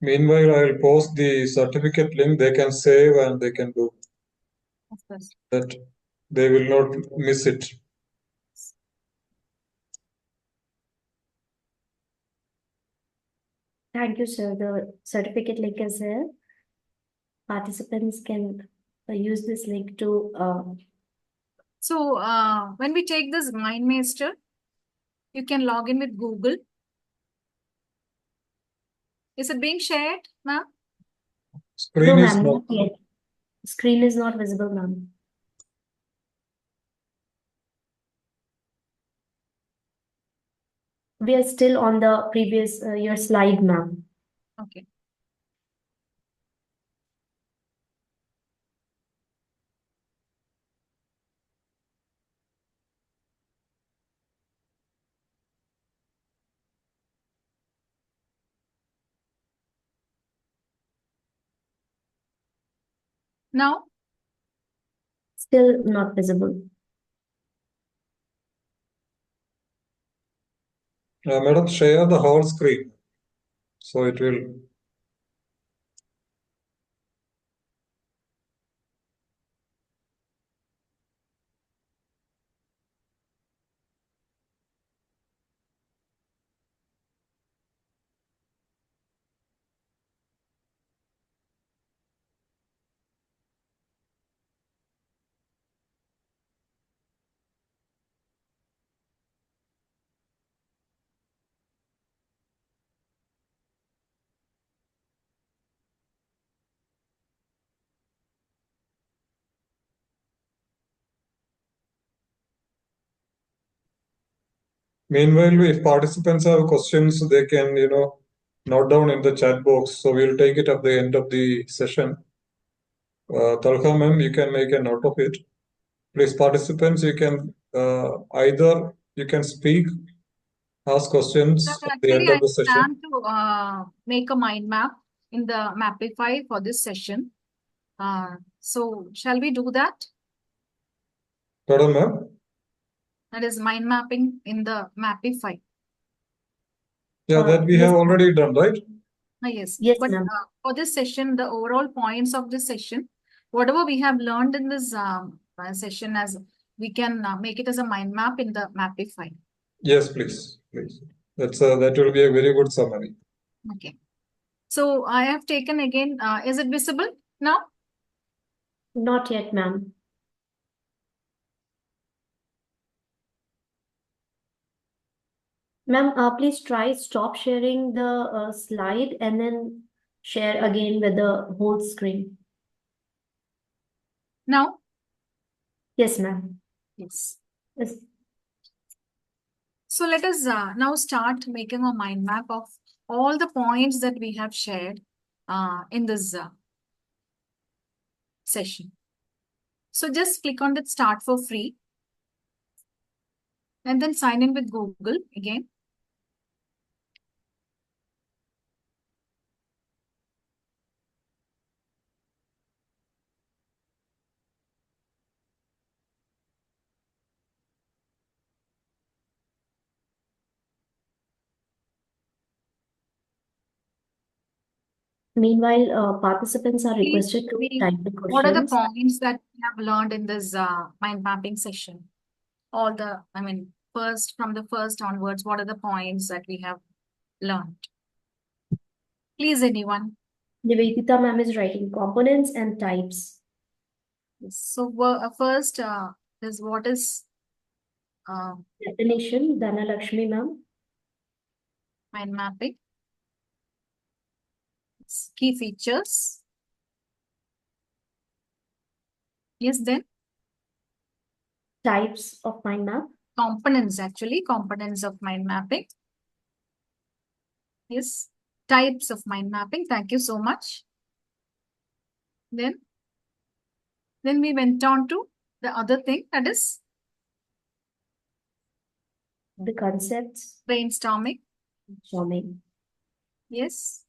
Meanwhile, I'll post the certificate link. They can save and they can do Of course. that. They will not miss it. Thank you, sir. The certificate link is here. Participants can use this link to. So when we take this MindMaster, you can log in with Google. Is it being shared, ma'am? Screen No, is ma'am, not. not yet. Screen is not visible, ma'am. We are still on the previous your slide, ma'am. Okay. Now, Still not visible. Madam, share the whole screen. So it will. Meanwhile, if participants have questions, they can, note down in the chat box. So we'll take it at the end of the session. Talha ma'am, you can make a note of it. Please, participants, you can either you can speak, ask questions at the end of the session. I plan to make a mind map in the Mapify for this session. So shall we do that? Pardon, ma'am? That is mind mapping in the Mapify. Yeah, that we have already done, right? Yes. Yes, But ma'am. for this session, the overall points of this session, whatever we have learned in this session, as we can make it as a mind map in the Mapify. Yes, please. That will be a very good summary. Okay. So I have taken again. Is it visible now? Not yet, ma'am. Ma'am, please try stop sharing the slide and then share again with the whole screen. Now? Yes, ma'am. Yes. Yes. So let us now start making a mind map of all the points that we have shared in this session. So just click on that start for free and then sign in with Google again. Meanwhile, participants are requested to type the questions. What are the points that we have learned in this mind mapping session? From the first onwards, what are the points that we have learned? Please, anyone. Nivedita ma'am is writing components and types. Yes. So first is what is definition, Dhanalakshmi ma'am. Mind mapping. Key features. Yes, then? Types of mind map. Components of mind mapping. Yes, types of mind mapping. Thank you so much. Then we went on to the other thing, that is the concepts. Brainstorming. Yes.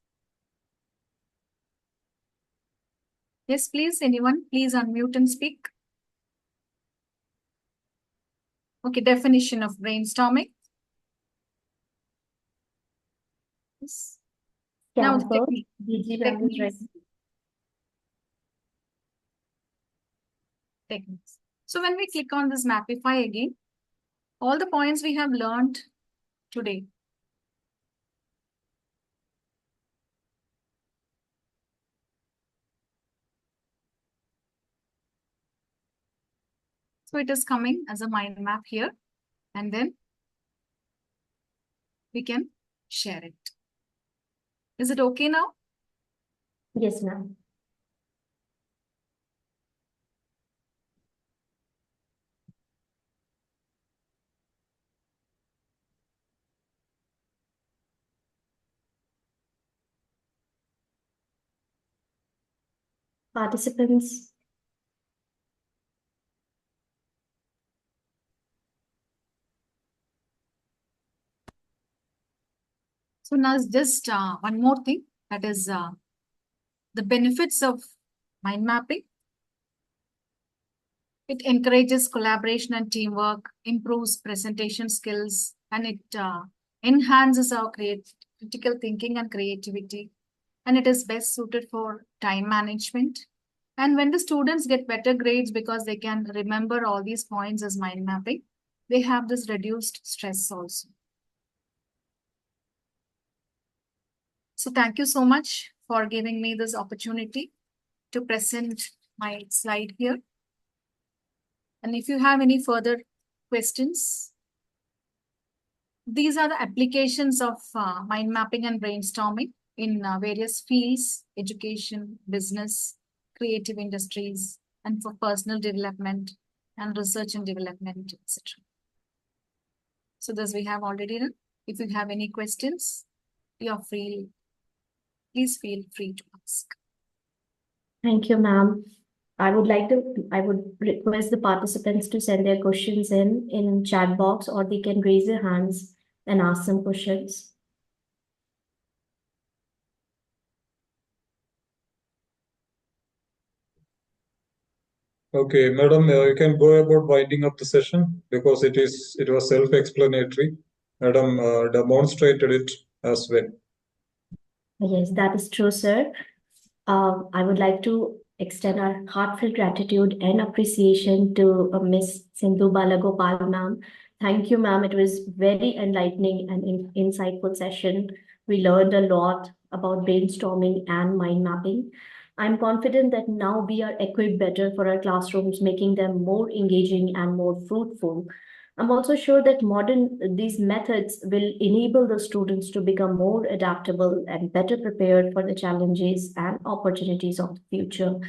Yes, please, anyone, please unmute and speak. Okay, definition of brainstorming. Yes. Now the technique. Techniques. So when we click on this Mapify again, all the points we have learned today. So it is coming as a mind map here, and then we can share it. Is it okay now? Yes, ma'am. Participants. So now just one more thing, that is the benefits of mind mapping. It encourages collaboration and teamwork, improves presentation skills, and it enhances our critical thinking and creativity. And it is best suited for time management. And when the students get better grades because they can remember all these points as mind mapping, they have this reduced stress also. So thank you so much for giving me this opportunity to present my slide here. And if you have any further questions, these are the applications of mind mapping and brainstorming in various fields: education, business, creative industries, and for personal development and research and development, etc. So this we have already done. If you have any questions, please feel free to ask. Thank you, ma'am. I would request the participants to send their questions in chat box, or they can raise their hands and ask some questions. Okay, madam, you can go about winding up the session because it was self-explanatory. Madam demonstrated it as well. Yes, that is true, sir. I would like to extend our heartfelt gratitude and appreciation to Miss Sindhu Balagopal, ma'am. Thank you, ma'am. It was very enlightening and insightful session. We learned a lot about brainstorming and mind mapping. I'm confident that now we are equipped better for our classrooms, making them more engaging and more fruitful. I'm also sure that these methods will enable the students to become more adaptable and better prepared for the challenges and opportunities of the future.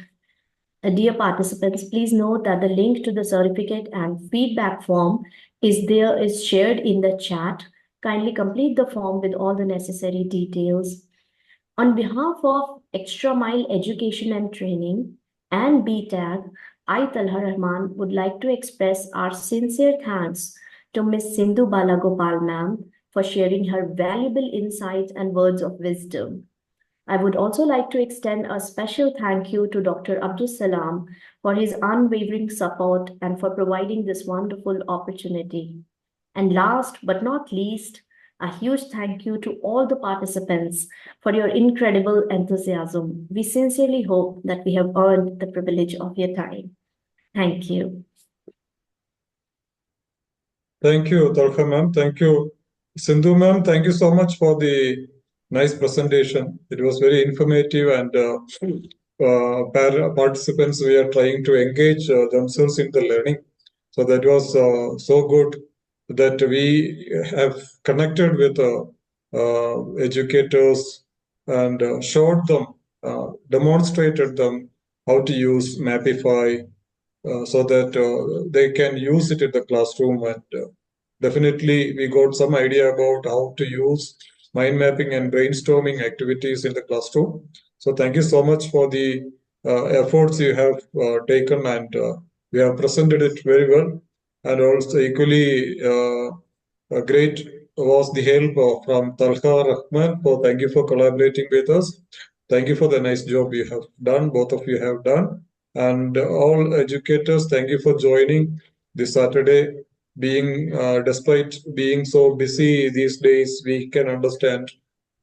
Dear participants, please note that the link to the certificate and feedback form is shared in the chat. Kindly complete the form with all the necessary details. On behalf of Extra Mile Education and Training and BTAG, I, Talha Rahman, would like to express our sincere thanks to Ms. Sindhu Balagopal ma'am for sharing her valuable insights and words of wisdom. I would also like to extend a special thank you to Dr. Abdul Salam for his unwavering support and for providing this wonderful opportunity. And last but not least, a huge thank you to all the participants for your incredible enthusiasm. We sincerely hope that we have earned the privilege of your time. Thank you. Thank you, Talha ma'am. Thank you, Sindhu ma'am. Thank you so much for the nice presentation. It was very informative, and participants, we are trying to engage themselves in the learning. So that was so good that we have connected with educators and showed them, demonstrated them how to use Mapify so that they can use it in the classroom. And definitely we got some idea about how to use mind mapping and brainstorming activities in the classroom. So thank you so much for the efforts you have taken, and we have presented it very well. And also equally great was the help from Talha Rahman. Thank you for collaborating with us. Thank you for the nice job you have done, both of you have done. And all educators, thank you for joining this Saturday. Despite being so busy these days, we can understand.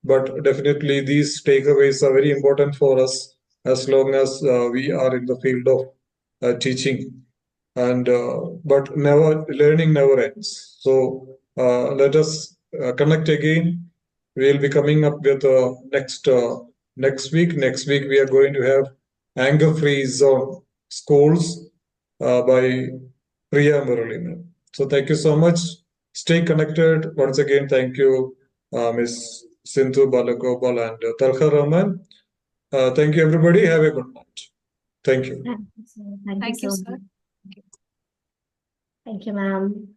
But definitely these takeaways are very important for us as long as we are in the field of teaching. And but learning never ends. So let us connect again. We'll be coming up with next week. Next week we are going to have anger-free zone schools by Priya Murali. So thank you so much. Stay connected. Once again, thank you, Ms. Sindhu Balagopal and Talha Rahman. Thank you, everybody. Have a good night. Thank you. Thank you, sir. Thank you, sir. Thank you, ma'am.